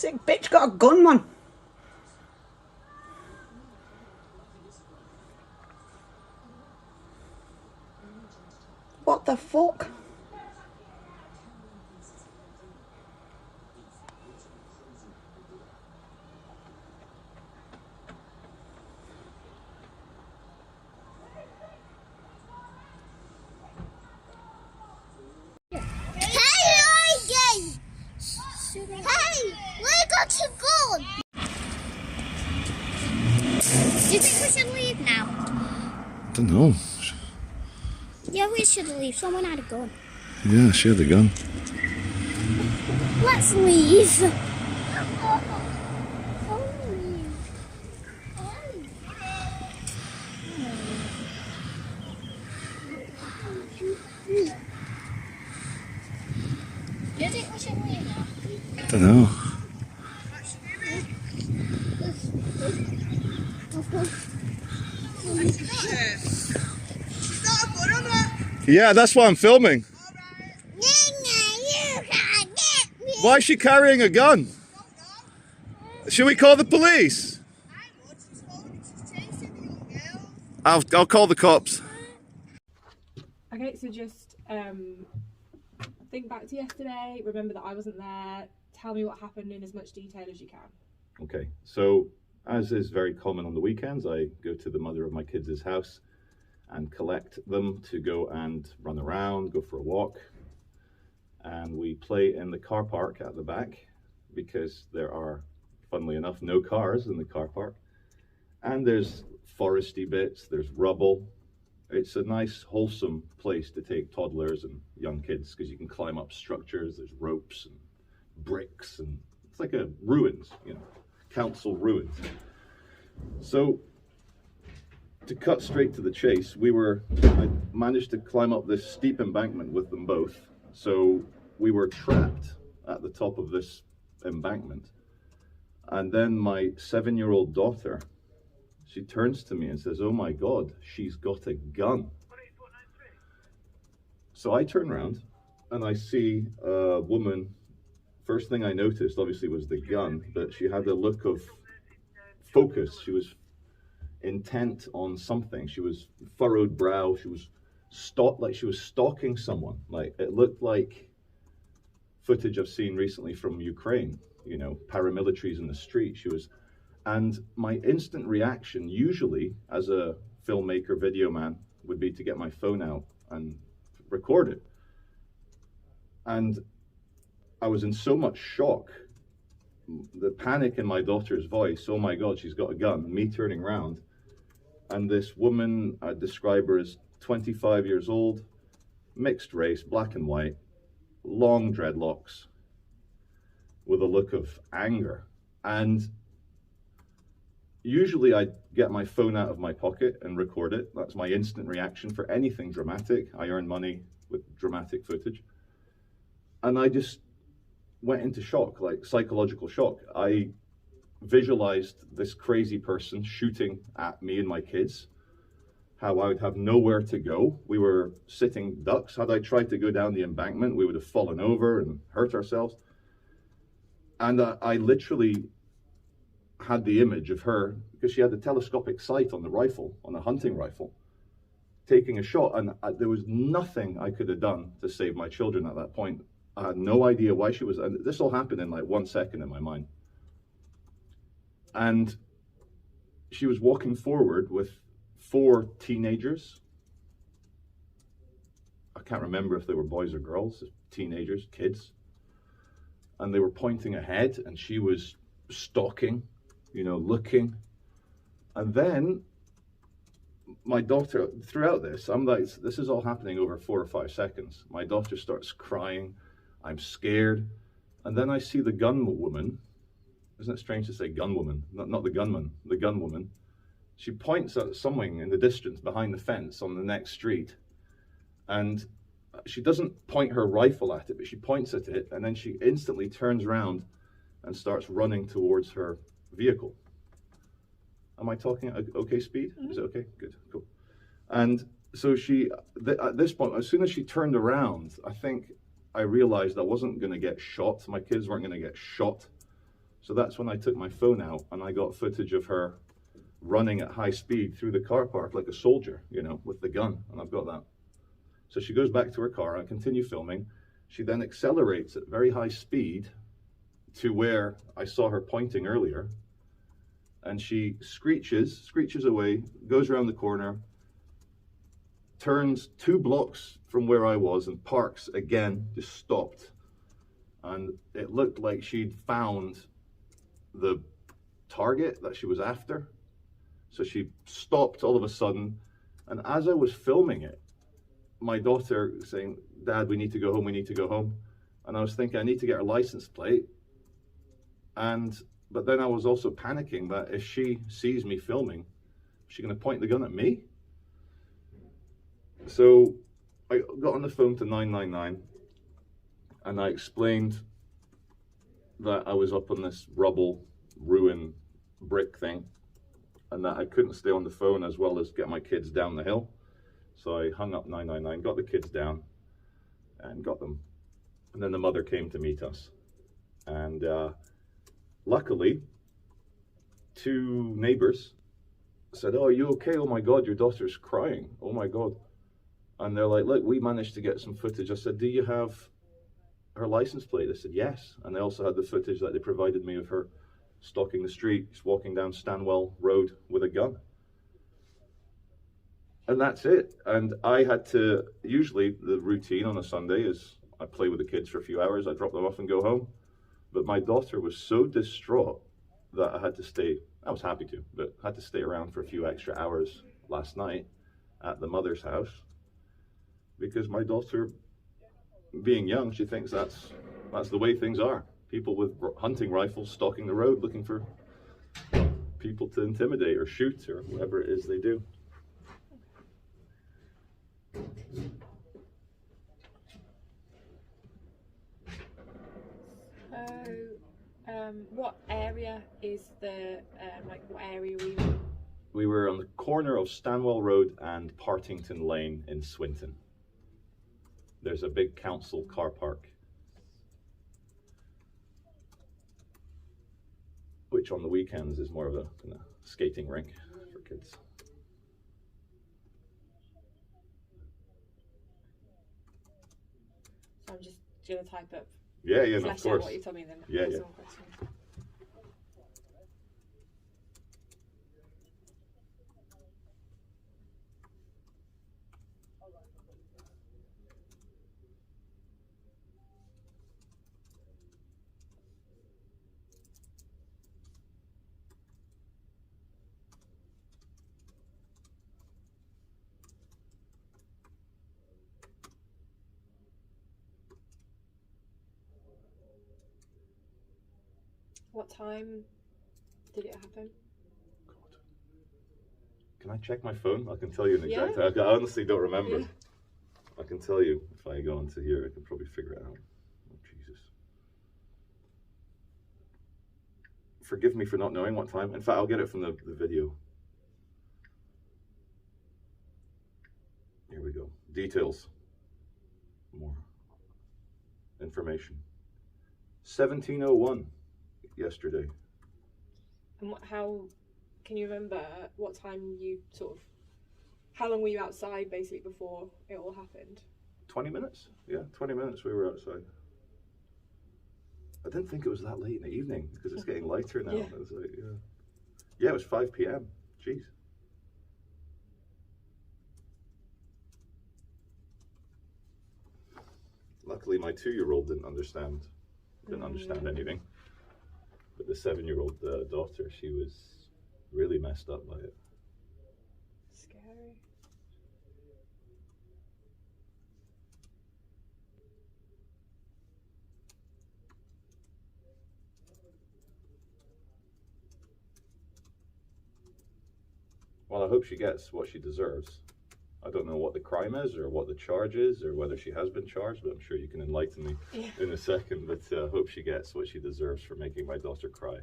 Sick bitch got a gun, man. What the fuck? Hey, where got you gone? Do you think we should leave now? I don't know. Yeah, we should leave. Someone had a gun. Yeah, she had a gun. Let's leave. Do you think we should leave now? I don't know. Yeah, that's why I'm filming. Why is she carrying a gun? Should we call the police? I'll call the cops. Okay, so just think back to yesterday, remember that I wasn't there, tell me what happened in as much detail as you can. Okay, so as is very common on the weekends, I go to the mother of my kids' house and collect them to go and run around, go for a walk. And we play in the car park at the back because there are, funnily enough, no cars in the car park. And there's foresty bits, there's rubble. It's a nice, wholesome place to take toddlers and young kids because you can climb up structures, there's ropes and bricks, and it's like a ruins, you know, council ruins. So to cut straight to the chase, I managed to climb up this steep embankment with them both. So we were trapped at the top of this embankment. And then my 7-year-old daughter, she turns to me and says, "Oh my God, she's got a gun." So I turn around and I see a woman. First thing I noticed, obviously, was the gun, but she had a look of focus. She was intent on something. She was furrowed brow. She was she was stalking someone. Like, it looked like footage I've seen recently from Ukraine, you know, paramilitaries in the street. And my instant reaction, usually as a filmmaker, video man, would be to get my phone out and record it. And I was in so much shock, the panic in my daughter's voice, "Oh my God, she's got a gun," me turning around, and this woman, I describe her as 25 years old, mixed race, black and white, long dreadlocks, with a look of anger. And usually I get my phone out of my pocket and record it. That's my instant reaction for anything dramatic. I earn money with dramatic footage. And I just went into shock, like psychological shock. I visualized this crazy person shooting at me and my kids, how I would have nowhere to go. We were sitting ducks. Had I tried to go down the embankment, we would have fallen over and hurt ourselves. And I literally had the image of her, because she had a telescopic sight on the rifle, on a hunting rifle, taking a shot. And there was nothing I could have done to save my children at that point. I had no idea why she was, and this all happened in like 1 second in my mind. And she was walking forward with 4 teenagers. I can't remember if they were boys or girls, teenagers, kids. And they were pointing ahead, and she was stalking, you know, looking. And then my daughter, throughout this, I'm like, this is all happening over 4 or 5 seconds. My daughter starts crying. I'm scared. And then I see the gun woman. Isn't it strange to say gun woman? Not the gunman, the gun woman. She points at something in the distance behind the fence on the next street. And she doesn't point her rifle at it, but she points at it. And then she instantly turns around and starts running towards her vehicle. Am I talking at okay speed? Is it okay? Good, cool. And so at this point, as soon as she turned around, I think I realized I wasn't going to get shot. My kids weren't going to get shot So that's when I took my phone out and I got footage of her running at high speed through the car park like a soldier, you know, with the gun, and I've got that. So she goes back to her car, I continue filming. She then accelerates at very high speed to where I saw her pointing earlier, and she screeches away, goes around the corner, turns 2 blocks from where I was and parks again, just stopped. And it looked like she'd found the target that she was after. So she stopped all of a sudden, and as I was filming it, my daughter saying, "Dad, we need to go home, we need to go home." And I was thinking, I need to get her license plate. But then I was also panicking that if she sees me filming, is she going to point the gun at me? So I got on the phone to 999 and I explained that I was up on this rubble, ruin, brick thing, and that I couldn't stay on the phone as well as get my kids down the hill. So I hung up 999, got the kids down and got them. And then the mother came to meet us. And luckily, 2 neighbors said, "Oh, are you okay? Oh my God, your daughter's crying. Oh my God." And they're like, "Look, we managed to get some footage." I said, "Do you have her license plate?" They said, "Yes." And they also had the footage that they provided me of her stalking the streets, walking down Stanwell Road with a gun. And that's it. And I had to, usually the routine on a Sunday is I play with the kids for a few hours, I drop them off and go home. But my daughter was so distraught that I had to stay, I was happy to, but had to stay around for a few extra hours last night at the mother's house, because my daughter, being young, she thinks that's the way things are. People with hunting rifles stalking the road looking for people to intimidate or shoot or whatever it is they do. So, what area is the, what area were you in? We were on the corner of Stanwell Road and Partington Lane in Swinton. There's a big council car park, which on the weekends is more of a kind of skating rink for kids. So I'm just going to type up. Yeah, no, Flesh of course. out what you told me then. Yeah, yeah. What time did it happen? God. Can I check my phone? I can tell you an exact Yeah. time. I honestly don't remember. Yeah. I can tell you if I go into here, I can probably figure it out. Oh, Jesus. Forgive me for not knowing what time. In fact, I'll get it from the video. Here we go. Details. More information. 17:01 yesterday. And how can you remember what time you how long were you outside basically before it all happened? 20 minutes? Yeah, 20 minutes we were outside. I didn't think it was that late in the evening because it's getting lighter now. Yeah. It was like, yeah, it was 5 p.m. Jeez. Luckily, my 2-year-old didn't understand anything. But the 7-year-old daughter, she was really messed up by it. Scary. Well, I hope she gets what she deserves. I don't know what the crime is or what the charge is or whether she has been charged, but I'm sure you can enlighten me in a second. But I hope she gets what she deserves for making my daughter cry.